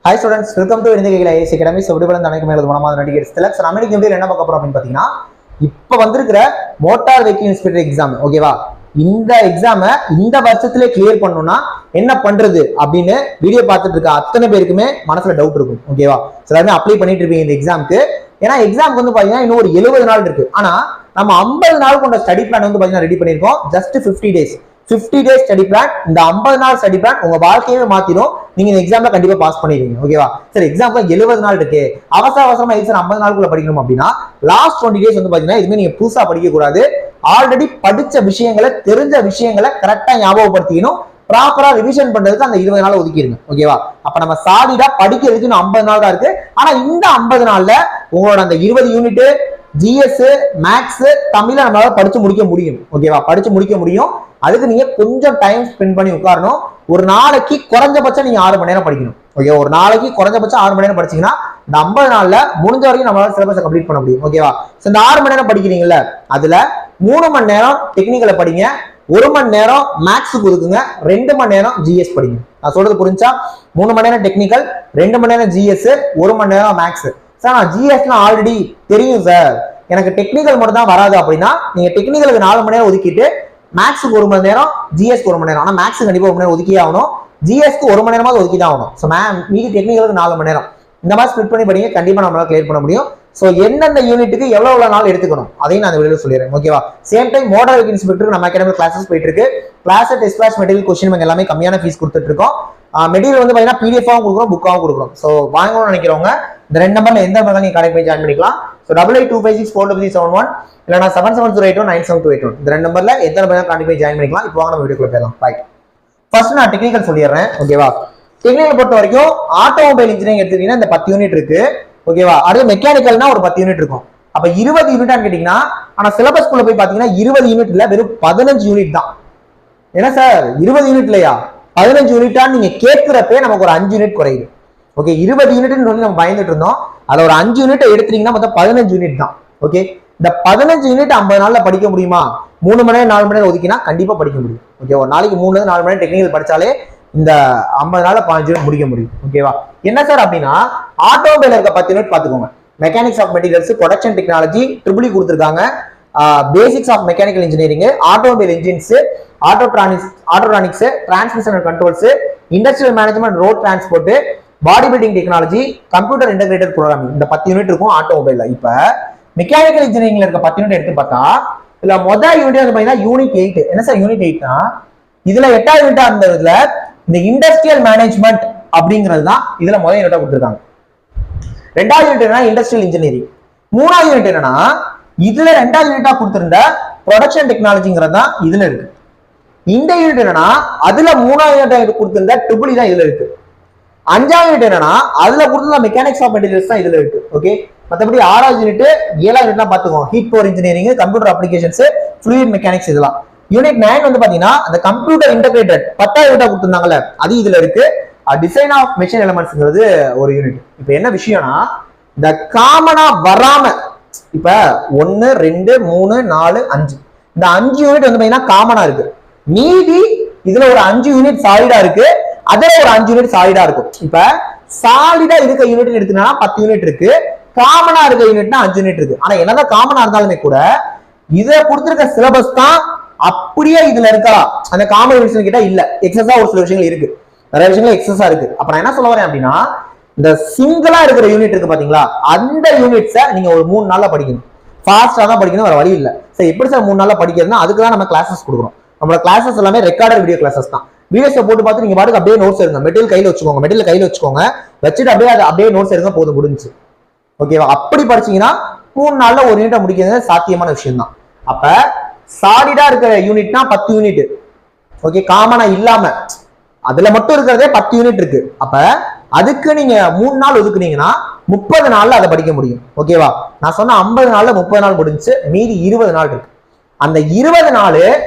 Hi students, welcome to IAS Academy. So, everyone is going to be select. நம்ம இன்னைக்கு என்ன பார்க்க போறோம் அப்படினு பாத்தீங்கன்னா இப்போ வந்திருக்கிற மோட்டார் வெஹிக்கிள் இன்ஸ்பெக்டர் எக்ஸாம் ஓகேவா இந்த எக்ஸாமை இந்த வருஷத்திலே கிளியர் பண்ணனும்னா என்ன பண்றது அப்படினு வீடியோ பார்த்துட்டு இருக்க அத்தனை பேருக்குமே மனசுல டவுட் இருக்கும் ஓகேவா எல்லாரும் அப்ளை பண்ணிட்டு இருப்பீங்க இந்த எக்ஸாம்க்கு ஏன்னா எக்ஸாம்க்கு வந்து பாத்தீங்கன்னா இன்னும் ஒரு 70 நாள் இருக்கு ஆனா நம்ம 50 நாள் கொண்ட ஸ்டடி பிளான் வந்து பாத்தீங்கன்னா ரெடி பண்ணிருக்கோம் just 50 days 50 days study plan இந்த 50 நாள் ஸ்டடி பிளான் உங்க வாழ்க்கையவே மாத்திரும் நீங்க இந்த எக்ஸாம்ல கண்டிப்பா பாஸ் பண்ணிடுவீங்க ஓகேவா சரி எக்ஸாம்க்கு 70 நாள் இருக்கு அவசரமா எக்ஸாம் 50 நாளுக்குள்ள படிக்கணும் அப்படின்னா லாஸ்ட் 20 days வந்து பாத்தீங்கன்னா இதுமே நீங்க புதுசா படிக்க கூடாது ஆல்ரெடி படிச்ச விஷயங்களை தெரிஞ்ச விஷயங்களை கரெக்டா ஞாபகப்படுத்திக்கணும் ப்ராப்பரா ரிவிஷன் பண்றதுக்கு அந்த 20 நாள் ஒதுக்கிடுங்க ஓகேவா அப்ப நம்ம சாலிடா படிக்கிறதுக்கு இன்னும் 50 நாள் தான் இருக்கு ஆனா இந்த 50 நாள்ல உங்களோட அந்த 20 யூனிட் ஜிஎஸ் மேக்ஸ் தமிழ நம்மளால படிச்சு முடிக்க முடியும் ஓகேவா படிச்சு முடிக்க முடியும் அதுக்கு நீங்க கொஞ்சம் டைம் ஸ்பெண்ட் பண்ணி உட்காரணும் ஒரு நாளைக்கு குறைஞ்சபட்சம் நீங்க 6 மணி நேரம் படிக்கணும் ஓகே ஒரு நாளைக்கு குறைஞ்சபட்சம் 6 மணி நேரம் படிச்சீங்கன்னா இந்த 50 நாள்ல முடிஞ்ச வரைக்கும் நம்மளால சிலபஸை கம்ப்ளீட் பண்ண முடியும் ஓகேவா இந்த 6 மணி நேரம் படிக்கிறீங்கல்ல அதுல 3 மணி நேரம் டெக்னிக்கலை படிங்க 1 மணி நேரம் மேக்ஸுக்கு ஒதுக்குங்க 2 மணி நேரம் ஜிஎஸ் படிங்க நான் சொல்றது புரிஞ்சா 3 மணி நேரம் டெக்னிக்கல் 2 மணி நேரம் ஜிஎஸ் 1 மணி நேரம் மேக்ஸ் சார் நான் ஜிஎஸ்லாம் ஆல்ரெடி தெரியும் சார் எனக்கு டெக்னிக்கல் மட்டும் தான் வராது அப்படின்னா நீங்க டெக்னிக்கலுக்கு 4 மணி நேரம் ஒதுக்கிட்டு மேக்ஸுக்கு 1 மணி நேரம் ஜிஎஸ்க்கு 1 மணி நேரம் ஆனா மேக்ஸ் கண்டிப்பா 1 மணி நேரம் ஒதுக்கியே ஆகணும் ஜிஎஸ்க்கு 1 மணி நேரமாவது ஒதுக்கி தான் ஆகணும் ஸோ மீதி டெக்னிக்கலுக்கு 4 மணி நேரம் இந்த மாதிரி ஸ்பிளிட் பண்ணி படிங்க கண்டிப்பா நம்மளால கிளியர் பண்ண முடியும் ஸோ எந்தெந்த யூனிட்டுக்கு எவ்வளவு நாள் எடுத்துக்கணும் அதையும் நான் இந்த வீடியோல சொல்லிடுறேன் ஓகேவா same time motor vehicle inspector நம்ம அகாடமி கிளாஸஸ் போயிட்டு இருக்கு class test batch material question bank எல்லாமே கம்மியான ஃபீஸ் கொடுத்துட்டு இருக்கோம் மெட்டீரியல் வந்து பாத்தீங்கன்னா பிடிஎஃபாவும் கொடுக்குறோம் புக்காவும் கொடுக்குறோம் ஸோ வாங்கணும்னு நினைக்கிறவங்க இந்த 2 நம்பர்ல எந்த நம்பர் நீங்க கனெக்ட் பண்ணி ஜாயின் பண்ணிக்கலாம் ஸோ 8825642371 இல்லைனா 7708197281 இந்த 2 நம்பர்ல எந்த நம்பர் கனெக்ட் பண்ணி ஜாயின் பண்ணிக்கலாம் இப்போ வாங்க நம்ம வீடியோக்குள்ள போயிடலாம் ரைட் ஃபர்ஸ்ட் நான் டெக்னிக்கல் சொல்லிடுறேன் ஓகேவா டெக்னிக்கல் பொறுத்த வரைக்கும் ஆட்டோமொபைல் இன்ஜினியரிங் எடுத்துக்கிட்டீங்கன்னா இந்த 10 யூனிட் இருக்கு ஓகேவா அடுத்து மெக்கானிக்கல்னா ஒரு 10 யூனிட் இருக்கும் அப்ப 20 யூனிட்டான்னு கேட்டீங்கன்னா ஆனா சிலபஸ் குள்ள போய் பாத்தீங்கன்னா 20 யூனிட் இல்ல வெறும் 15 யூனிட் தான் என்ன சார் 20 யூனிட் இல்லையா 15 யூனிட்டான்னு நீங்க கேட்கிறப்பே நமக்கு ஒரு 5 யூனிட் குறையுது ஓகே 20 யூனிட்னு சொல்லி நம்ம பயந்துட்டு இருந்தோம் அதை ஒரு 5 யூனிட் எடுத்தீங்கன்னா மொத்தம் 15 யூனிட் தான் ஓகே இந்த 15 யூனிட் 50 நாள்ல படிக்க முடியுமா 3 மணி நேரம் 4 மணி நேரம் ஒதுக்கினா கண்டிப்பா படிக்க முடியும் ஓகே ஒரு நாளைக்கு 3 4 மணி நேரம் டெக்னிக்கல் படிச்சாலே இந்த 50 நாள்ல 15 யூனிட் முடிக்க முடியும் ஓகேவா என்ன சார் அப்படின்னா ஆட்டோமொபைல் இருக்க 10 யூனிட் பாத்துக்கோங்க mechanics of materials production technology triple கொடுத்துருக்காங்க basics of mechanical engineering automobile engines autotronics transmission and controls industrial management road transport body building technology computer integrated programming இந்த 10 யூனிட் இருக்கும் ஆட்டோமொபைல்ல இப்ப மெக்கானிக்கல் இன்ஜினியரிங்ல இருக்க 10 unit எடுத்து பார்த்தா இதுல முதல் யூனிட் வந்து பாத்தீங்கன்னா யூனிட் 8 என்ன சார் யூனிட் 8னா இதுல 8வது யூனிட்டா இருந்ததுல இந்த இண்டஸ்ட்ரியல் மேனேஜ்மெண்ட் அப்படிங்கிறது தான் இதுல முதல் யூனிட்டா கொடுத்துருக்காங்க 2வது யூனிட் என்னன்னா இண்டஸ்ட்ரியல் இன்ஜினியரிங் 3வது யூனிட் என்னன்னா இதுல 2வது யூனிட்டா கொடுத்திருந்த ப்ரொடக்ஷன் டெக்னாலஜிங்கிறது தான் இதுல இருக்கு இந்த யூனிட் என்னன்னா அதுல 3வது யூனிட் கொடுத்திருந்த ட்ரிபிள் தான் இதுல இருக்கு 5வது யூனிட் என்னன்னா அதுல கொடுத்திருந்த மெக்கானிக்ஸ் ஆஃப் மெட்டீரியல்ஸ் தான் இதுல இருக்கு ஓகே மற்றபடி 6வது யூனிட் 7வது யூனிட்லாம் பாத்துக்கோங்க heat power engineering computer applications fluid mechanics இதெல்லாம் யூனிட் 9 வந்து பாத்தீங்கன்னா அந்த கம்ப்யூட்டர் இன்டகிரேட்டட் 10வது யூனிட்டா கொடுத்திருந்தாங்கல்ல அது இதுல இருக்கு டிசைன் ஆஃப் மெஷின் எலிமெண்ட்ஸ்ங்கிறது ஒரு யூனிட் இப்ப என்ன விஷயம்னா இந்த காமனா வராம இப்ப 1 2 3 4 5 இந்த 5 யூனிட் வந்து பாத்தீங்கன்னா காமனா இருக்கு மீதி இதுல ஒரு 5 யூனிட் சாலிடா இருக்கு அதுல ஒரு 5 யூனிட் சாலிடா இருக்கும் இப்ப சாலிடா இருக்க யூனிட் எடுத்தீங்கன்னா 10 யூனிட் இருக்கு காமனா இருக்க யூனிட்னா 5 யூனிட் இருக்கு ஆனா என்னதான் காமனா இருந்தாலுமே கூட இத கொடுத்திருக்க சிலபஸ் தான் அப்படியே இதுல இருக்கலாம் அந்த காமன் யூனிட்ஸ் கிட்ட இல்ல எக்ஸஸா ஒரு சில விஷயங்கள் இருக்கு நிறைய விஷயங்கள் எக்ஸஸா இருக்கு அப்ப நான் என்ன சொல்ல வரேன் அப்படின்னா இந்த சிங்கிளா இருக்கிற யூனிட் இருக்கு பாத்தீங்களா அந்த யூனிட்ஸை நீங்க ஒரு 3 நாள்ல படிக்கணும் ஃபாஸ்டா தான் படிக்கணும் வேற வழி இல்ல சரி எப்படி சார் 3 நாள்ல படிக்கிறதுனா அதுக்கு தான் நம்ம கிளாஸஸ் கொடுக்குறோம் நம்மளோட கிளாஸஸ் எல்லாமே ரெக்கார்டட் வீடியோ கிளாஸஸ் தான் வீடியோஸை போட்டு பார்த்து நீங்க பாட்டுக்கு அப்படியே நோட்ஸ் எடுங்க மெட்டீரியல் கையில வச்சுக்கோங்க வச்சுட்டு அப்படியே நோட்ஸ் எடுங்க போதும் முடிஞ்சு ஓகேவா அப்படி படிச்சீங்கன்னா 3 நாள்ல ஒரு யூனிட்டை முடிக்கிறது சாத்தியமான விஷயம் தான் அப்ப சாலிடா இருக்கிற யூனிட்னா 10 யூனிட் ஓகே காமனா இல்லாம அதுல மட்டும் இருக்கிறதே 10 யூனிட் இருக்கு அப்ப அதுக்கு நீங்க 3 நாள் ஒதுக்குனீங்கன்னா 30 நாள்ல அதை படிக்க முடியும் ஓகேவா நான் சொன்ன 50 நாள்ல 30 நாள் முடிஞ்சு மீதி 20 நாள் இருக்கு அந்த 20 நாள்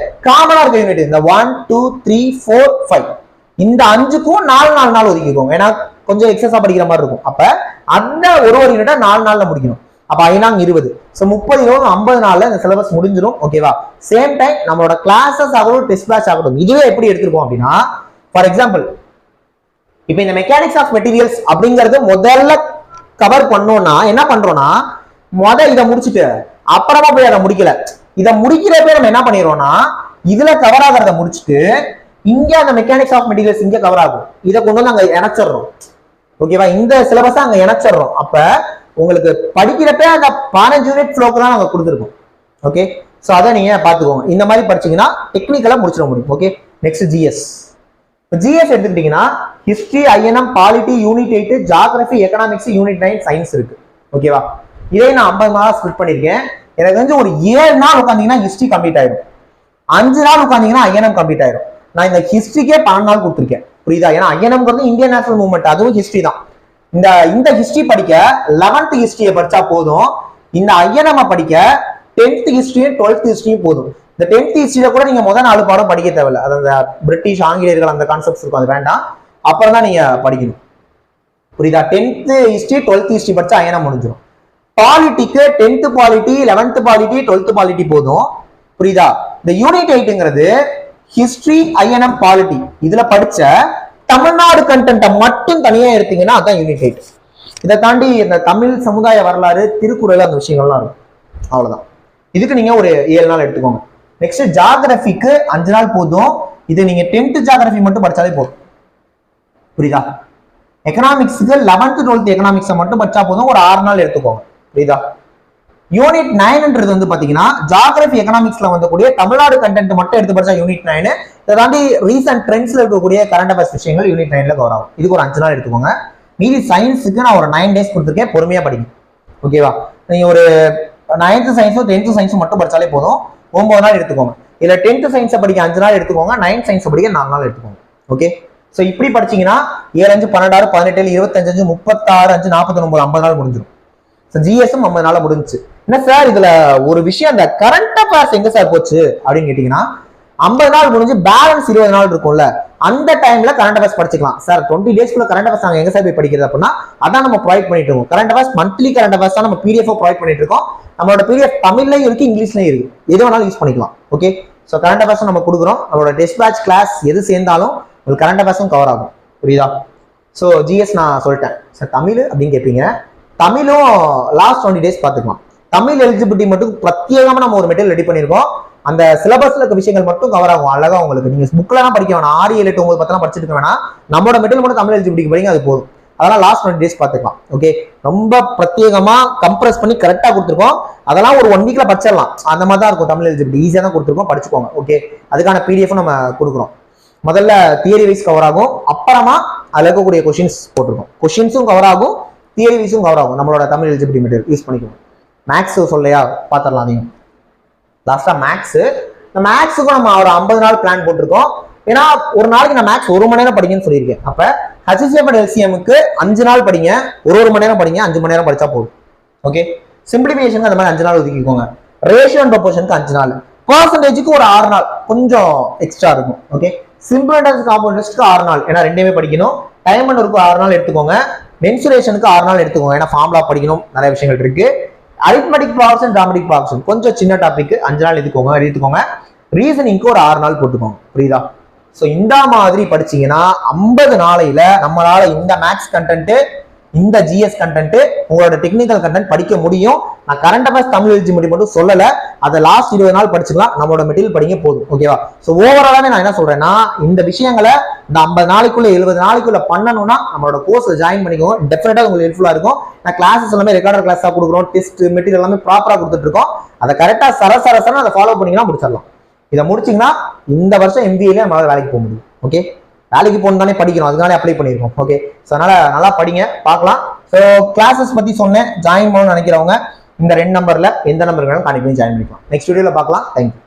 காமனா இருக்க யூனிட் இந்த 1 2 3 4 5 இந்த 5க்கும் 4 நாள் ஒதுக்கிக்கோங்க ஏன்னா கொஞ்சம் எக்ஸஸா படிக்கிற மாதிரி இருக்கும் அப்ப அந்த ஒரு யூனிட்டா 4 நாள்ல முடிக்கணும் அப்ப 5 20 ஸோ 30 50 நாள்ல இந்த சிலபஸ் முடிஞ்சிடும் ஓகேவா சேம் டைம் நம்மளோட கிளாஸஸ் ஆகட்டும் டெஸ்ட் பேட்ச் ஆகட்டும் இதுவே எப்படி எடுத்திருக்கோம் அப்படின்னா ஃபார் எக்ஸாம்பிள் இப்போ இந்த மெக்கானிக்ஸ் ஆஃப் மெட்டீரியல்ஸ் அப்படிங்கறது முதல்ல கவர் பண்ணோம்னா என்ன பண்றோம்னா இதை முடிச்சுட்டு அப்புறமா போய் அதை முடிக்கல. இதை முடிக்கிறப்ப நம்ம என்ன பண்ணிடுறோம்னா இதுல கவர் ஆகிறத முடிச்சுட்டு இங்க அந்த மெக்கானிக்ஸ் ஆஃப் மெட்டீரியல்ஸ் இங்க கவர் ஆகும். இதை கொண்டு வந்து அங்க இணைச்சிடுறோம். ஓகேவா? இந்த சிலபஸ் அங்க இணைச்சிடுறோம். அப்ப உங்களுக்கு படிக்கிறப்ப அந்த 15 யூனிட் ஃப்ளோக்கு தான் நாங்க கொடுத்துருக்கோம். ஓகே, ஸோ அதை நீங்க பாத்துக்கோங்க. இந்த மாதிரி படிச்சீங்கன்னா டெக்னிக்கலா முடிச்சிட முடியும். Okay, next GS. ஜிஎஸ் எடுத்துக்கிட்டீங்கன்னா history, INM, polity, unit 8, geography, economics, unit 9 science இருக்கு. ஓகேவா? இதே நான் 50 மார்க் ஸ்பிளிட் பண்ணிருக்கேன். எனக்கு வந்து ஒரு 7 நாள் உட்காந்தீங்கன்னா ஹிஸ்டரி கம்ப்ளீட் ஆயிடும். 5 நாள் உட்காந்தீங்கன்னா ஐஎன்எம் கம்ப்ளீட் ஆயிடும். நான் இந்த ஹிஸ்டரிக்கே 12 நாள் கொடுத்துருக்கேன். புரியுதா? ஏன்னா ஐஎன்எம்ங்கிறது இந்தியன் நேஷனல் மூவ்மெண்ட், அதுவும் ஹிஸ்டரி தான். இந்த ஹிஸ்டரி படிக்க 11th ஹிஸ்டரியை படிச்சா போதும். இந்த ஐஎன்எம் படிக்க 10th ஹிஸ்டரியும் 12th ஹிஸ்டரியும் போதும். இந்த 10th ஹிஸ்டரியில கூட நீங்க முதல் 4 பாடம் படிக்க தேவையில்லை. அது அந்த பிரிட்டிஷ் ஆங்கிலேயர்கள் அந்த கான்செப்ட்ஸ் இருக்கும், அது வேண்டாம். அப்புறம் தான் நீங்க படிக்கணும். புரியுதா? 10th ஹிஸ்டரி 12th ஹிஸ்டரி படிச்சா ஐஎன்எம் முடிஞ்சிடும். பாலிட்டிக்கு 10th polity, 11th polity, 12th polity போதும். புரியுதா? இந்த யூனிட் 8ங்கிறது ஹிஸ்டரி, ஐஎன்எம், பாலிட்டி இதுல படிச்ச தமிழ்நாடு கண்டென்ட்டை மட்டும் தனியா எடுத்தீங்கன்னா அதான் யூனிட் 8. இதை தாண்டி இந்த தமிழ் சமுதாய வரலாறு, திருக்குறள் அந்த விஷயங்கள்லாம் இருக்கும். அவ்வளவுதான். இதுக்கு நீங்க ஒரு 7 நாள் எடுத்துக்கோங்க. நெக்ஸ்ட் ஜியோகிராஃபிக்கு 5 நாள் போதும். இது நீங்க 10th ஜியோகிராஃபி மட்டும் படிச்சாலே போதும். புரியுதா? எக்கனாமிக்ஸ்க்கு 11th 12th எக்கனாமிக்ஸை மட்டும் படிச்சா போதும். ஒரு 6 நாள் எடுத்துக்கோங்க. புரியுதா? யூனிட் 9ன்றது வந்து பாத்தீங்கன்னா ஜியோகிராஃபி, எக்கனாமிக்ஸ்ல வந்தக்கூடிய தமிழ்நாடு கண்டென்ட் மட்டும் எடுத்து படிச்சா யூனிட் 9. இதை தாண்டி ரீசன்ட் ட்ரெண்ட்ஸ்ல இருக்கக்கூடிய கரண்ட் அஃபேர்ஸ் விஷயங்கள் யூனிட் 9ல கவர் ஆகும். இதுக்கு ஒரு 5 நாள் எடுத்துக்கோங்க. மீதி சயின்ஸுக்கு நான் ஒரு 9 டேஸ் கொடுத்துருக்கேன். பொறுமையா படிங்க. ஓகேவா? நீங்க ஒரு 9th சயின்ஸும் 10th சயின்ஸும் மட்டும் படிச்சாலே போதும். 9 நாள் எடுத்துக்கோங்க. இல்ல 10th சயின்ஸை படிக்க 5 நாள் எடுத்துக்கோங்க. 9th சயின்ஸை படிக்க 4 நாள் எடுத்துக்கோங்க. ஓகே, ஸோ இப்படி படிச்சீங்கன்னா 7 5 12 18 25 36 5 49 50 நாள் முடிஞ்சிடும். ஜிஎஸ்எம் 50 நாள் முடிஞ்சிச்சு. என்ன சார் இதுல ஒரு விஷயம், அந்த கரண்ட் அஃபேர்ஸ் எங்க சார் போச்சு அப்படின்னு கேட்டீங்கன்னா 50 நாள் முடிஞ்சு பேலன்ஸ் 20 நாள் இருக்கும்ல, அந்த டைம்ல கரண்ட் அஃபேர்ஸ் படிச்சுக்கலாம். சார் 20 டேஸ்க்குள்ள கரண்ட் அஃபேர்ஸ் நாங்க எங்க சார் போய் படிக்கிறது அப்படின்னா அதான் நம்ம ப்ரொவைட் பண்ணிட்டு இருக்கோம். Current affairs monthly current affairs தான் நம்ம பிடிஎஃப் ப்ரொவைட் பண்ணிட்டு இருக்கோம். நம்மளோட பிடிஎஃப் தமிழ்லயும் இருக்கு, இங்கிலீஷ்லயும் இருக்கு. எது வேணாலும் யூஸ் பண்ணிக்கலாம். ஓகே, ஸோ கரண்ட் அஃபேர்ஸ் நம்ம கொடுக்குறோம். நம்மளோட டெஸ்ட் பேட்ச் கிளாஸ் எது சேர்ந்தாலும் உங்களுக்கு கரண்ட் அஃபேர்ஸும் கவர் ஆகும். புரியுதா? ஸோ ஜிஎஸ் நான் சொல்லிட்டேன். சார் தமிழ் அப்படின்னு கேட்பீங்க. தமிழும் லாஸ்ட் 20 டேஸ் பார்த்துக்கலாம். தமிழ் எலிஜிபிலிட்டி மட்டும் பிரத்யேகமா நம்ம ஒரு மெட்டீரியல் ரெடி பண்ணிருக்கோம். அந்த சிலபஸ்ல இருக்க விஷயங்கள் மட்டும் கவர் ஆகும். அழகா உங்களுக்கு நீங்க புக்ல தான் படிக்க வேணாம். 6 7 8 9 10 படிச்சுட்டு இருக்க வேணாம். நம்மளோட மெட்டீரியல் மட்டும் தமிழ் எலிஜிபிலிட்டி படிங்க, அது போதும். அதெல்லாம் லாஸ்ட் 20 டேஸ் பார்த்துக்கலாம். ஓகே, ரொம்ப பிரத்யேகமா கம்ப்ரஸ் பண்ணி கரெக்டா கொடுத்துருக்கோம். அதெல்லாம் ஒரு 1 வீக்ல படிச்சிடலாம். அந்த மாதிரி தான் இருக்கும். தமிழ் எலிஜிபிலிட்டி ஈஸியா தான் கொடுத்துருக்கோம், படிச்சுக்கோங்க. ஓகே, அதுக்கான பிடிஎஃப் நம்ம கொடுக்குறோம். முதல்ல தியரி வைஸ் கவர் ஆகும், அப்புறமா அதுல இருக்கக்கூடிய கொஸ்டின்ஸ் போட்டிருக்கோம். கொஸ்டின்ஸும் கவர் ஆகும், தியரி வைஸும் கவர் ஆகும். நம்மளோட தமிழ் எலிஜிபிலிட்டி மெட்டீரியல் யூஸ் பண்ணிக்கணும். மேக்ஸ் சொல்லையா பார்த்துடலாம். அதையும் லாஸ்டா மேக்ஸ். இந்த மேக்ஸுக்கும் நம்ம ஒரு 50 நாள் பிளான் போட்டிருக்கோம். ஏன்னா ஒரு நாளைக்கு நான் மேக்ஸ் 1 மணி நேரம் படிங்கன்னு சொல்லியிருக்கேன். அப்ப HCF and LCMக்கு 5 நாள் படிங்க, ஒரு மணி நேரம் படிங்க, 5 மணி நேரம் படிச்சா போதும். ஓகே, சிம்பிளிஃபிகேஷனுக்கு அந்த மாதிரி 5 நாள் ஒதுக்கிக்கோங்க. ரேஷியோ அண்ட் ப்ரொபோர்ஷனுக்கு 5 நாள், பர்சன்டேஜுக்கு ஒரு 6 நாள் கொஞ்சம் எக்ஸ்ட்ரா இருக்கும். ஓகே, சிம்பிள் இன்டெக்ஸ் காம்பவுண்ட்ஸ்க்கு 6 நாள், ஏன்னா ரெண்டுமே படிக்கணும். டைம் அண்ட் ஒர்க்கு 6 நாள் எடுத்துக்கோங்க. மென்சுரேஷனுக்கு 6 நாள் எடுத்துக்கோங்க, ஏன்னா ஃபார்முலா படிக்கணும், நிறைய விஷயங்கள் இருக்கு. Arithmetic problems and dramatic problems கொஞ்சம் சின்ன டாபிக், 5 நாள் எடுத்துக்கோங்க. ரீசனிங்க்கு ஒரு 6 நாள் போட்டுக்கோங்க. புரியுதா? ஸோ இந்த மாதிரி படிச்சீங்கன்னா 50 நாளையில நம்மளால இந்த மேக்ஸ் கண்டென்ட், இந்த ஜிஎஸ் கண்டென்ட், உங்களோட டெக்னிக்கல் கண்டென்ட் படிக்க முடியும். நான் கரண்ட் அஃபேர்ஸ் தமிழ் எலிஜிபிலிட்டி மட்டும் சொல்லல, அதை லாஸ்ட் 20 நாள் படிச்சுக்கலாம். நம்மளோட மெட்டீரியல் படிங்க போதும். ஓகேவா? ஸோ ஓவராலாவே நான் என்ன சொல்றேன்னா, இந்த விஷயங்களை இந்த 50 நாளைக்குள்ள 70 நாளைக்குள்ள பண்ணணும்னா நம்மளோட கோர்ஸ்ல ஜாயின் பண்ணிக்கோங்க. டெஃபினட்டா உங்களுக்கு ஹெல்ப்ஃபுல்லா இருக்கும். நான் கிளாஸஸ் எல்லாமே ரெக்கார்டர் கிளாஸா கொடுக்குறோம். டெஸ்ட் மெட்டீரியல் எல்லாமே ப்ராப்பரா கொடுத்துட்டு இருக்கோம். அதை கரெக்டா சரசரசன அதை ஃபாலோ பண்ணீங்கன்னா முடிச்சிடலாம். இதை முடிச்சிங்கன்னா இந்த வருஷம் MBA நம்மளால வேலைக்கு போக முடியும். ஓகே, வேலைக்கு போகணும் தானே படிக்கணும், அதுக்கான அப்ளை பண்ணியிருக்கோம். ஓகே, ஸோ அதனால நல்லா படிங்க, பார்க்கலாம். ஸோ கிளாஸஸ் பத்தி சொன்னேன். ஜாயின் பண்ணணும்னு நினைக்கிறவங்க இந்த 2 நம்பர்ல எந்த நம்பர் வேணும் கண்டிப்பாக ஜாயின் பண்ணிக்கலாம். நெக்ஸ்ட் வீடியோல பார்க்கலாம். தேங்க்யூ.